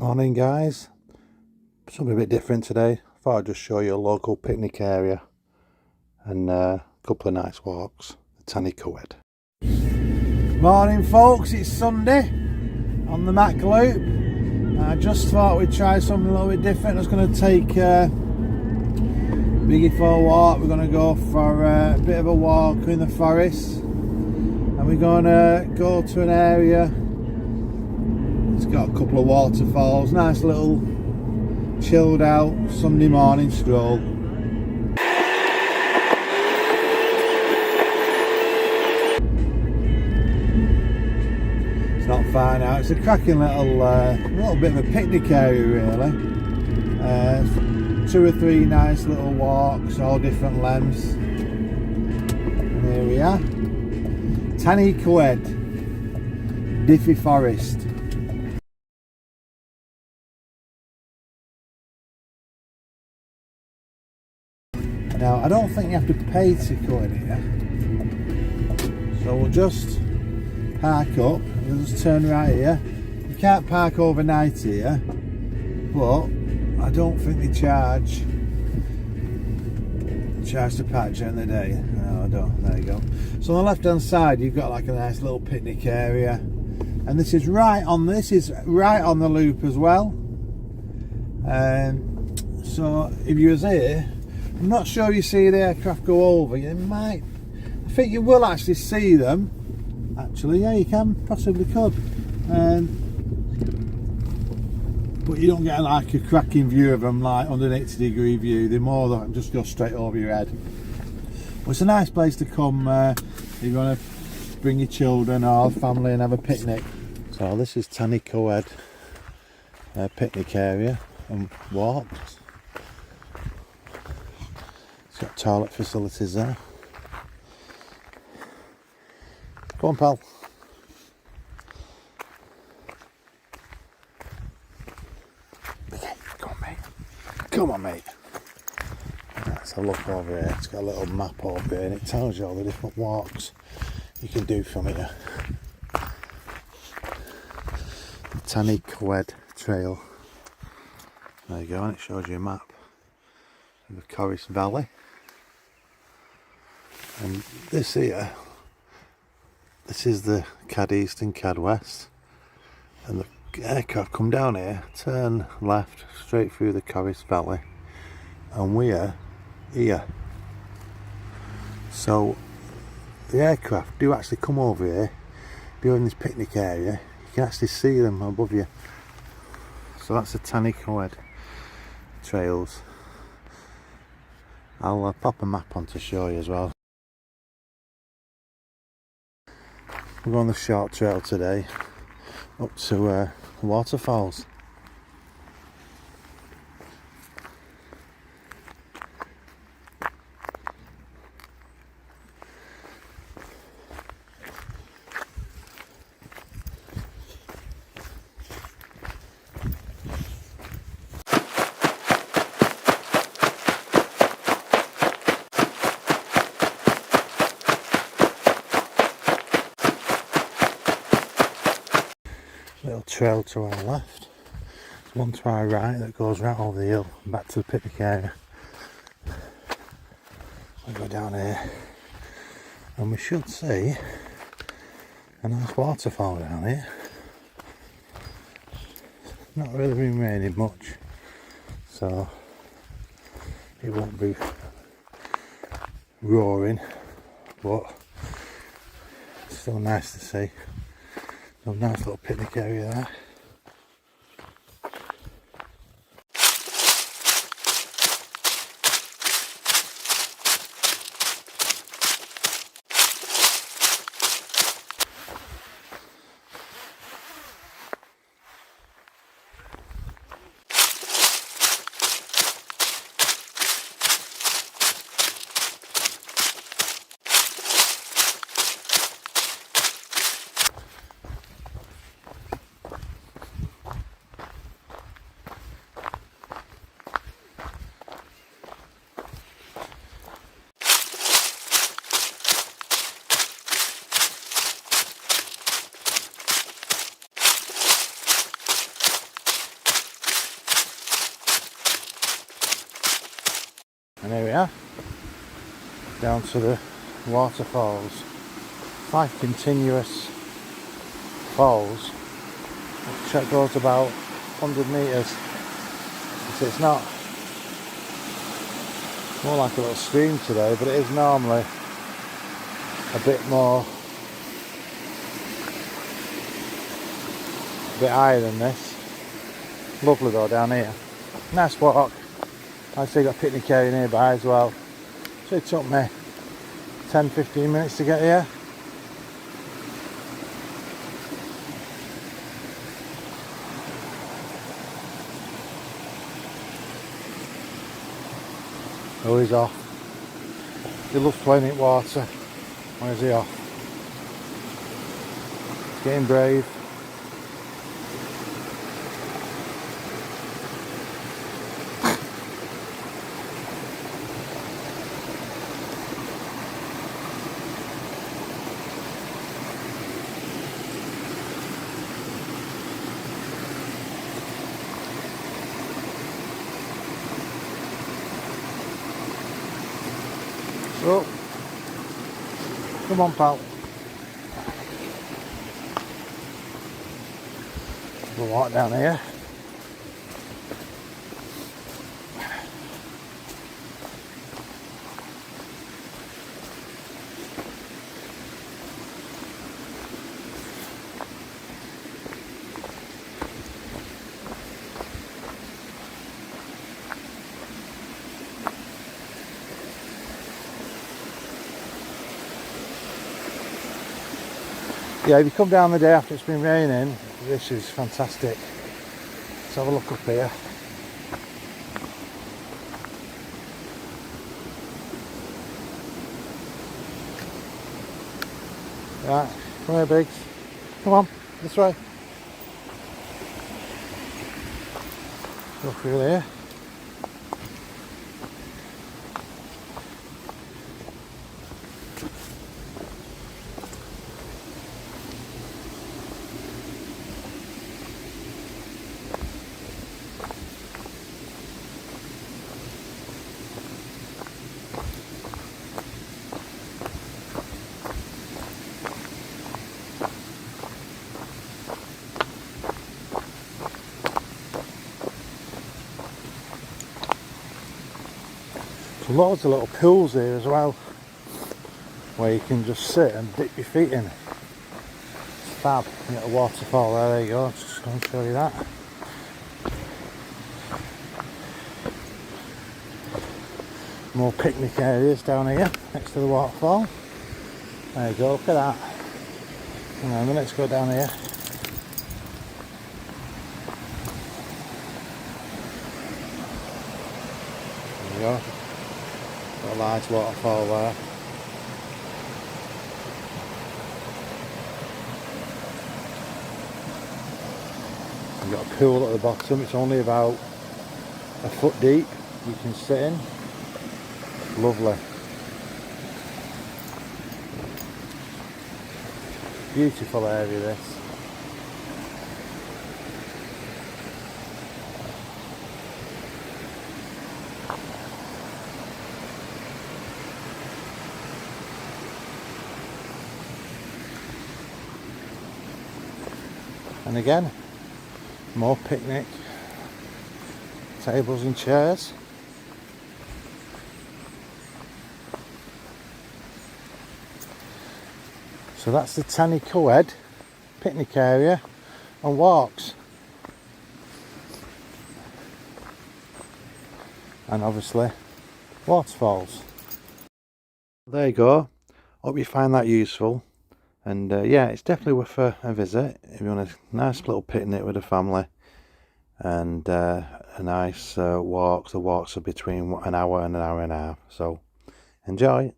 Morning guys, something a bit different today. Thought I'd just show you a local picnic area and a couple of nice walks, the Coed. Morning folks, it's Sunday on the Mach Loop. I just thought we'd try something a little bit different. I was going to take Biggie for a walk. We're going to go for a bit of a walk in the forest and we're going to go to an area. It's got a couple of waterfalls, nice little chilled out Sunday morning stroll. It's not far now, it's a cracking little bit of a picnic area really. 2 or 3 nice little walks, all different lengths. And here we are, Tanico, Diffie Forest. Now, I don't think you have to pay to go in here, so we'll just park up, we'll just turn right here. You can't park overnight here, but I don't think they charge to park during the day. No, I don't. There you go. So on the left hand side you've got like a nice little picnic area, and this is right on the loop as well. So if you was here, I'm not sure if you see the aircraft go over. You might, I think you will actually see them. Actually, yeah, you possibly could. But you don't get like a cracking view of them, like 180-degree view. They're more like just go straight over your head. Well, it's a nice place to come if you're going to bring your children or family and have a picnic. So this is Tanico picnic area and walks. Got toilet facilities there. Go on, pal. Okay, come on, mate. Come on, mate. Let's have a look over here. It's got a little map over here and it tells you all the different walks you can do from here. The Tanico Trail. There you go, and it shows you a map of the Coed Valley. And this here, this is the Cad East and Cad West, and the aircraft come down here, turn left straight through the Coed Valley, and we're here. So the aircraft do actually come over here. If you're in this picnic area, you can actually see them above you. So that's the Tanico trails. I'll pop a map on to show you as well. We're on the short trail today up to Waterfalls. Little trail to our left, one to our right that goes right over the hill and back to the picnic area. We'll go down here and we should see a nice waterfall down here. Not really been raining much, so it won't be roaring, but it's still nice to see. A nice little picnic area there. And here we are, down to the waterfalls. It's like continuous falls, which goes about 100 metres. So it's not more like a little stream today, but it is normally a bit higher than this. Lovely though down here. Nice walk. I see got a picnic area nearby as well. So it took me 10-15 minutes to get here. Oh, he's off. He loves playing in water. Where's he off? He's getting brave. So, come on, pal. We'll walk down here. Yeah, if you come down the day after it's been raining, this is fantastic. Let's have a look up here. Right, come here, Biggs. Come on, this way. Go through there. Loads of little pools here as well, where you can just sit and dip your feet in. It's fab. You got a waterfall there you go, just going to show you that. More picnic areas down here, next to the waterfall. There you go, look at that. And then let's go down here. There you go. Got a large waterfall there. You've got a pool at the bottom, it's only about a foot deep, you can sit in. Lovely. Beautiful area this. And again, more picnic tables and chairs. So that's the Tanico picnic area and walks. And obviously waterfalls. There you go. Hope you find that useful. And yeah, it's definitely worth a visit if you want a nice little picnic with a family and a nice walk. The walks are between an hour and a half, so enjoy.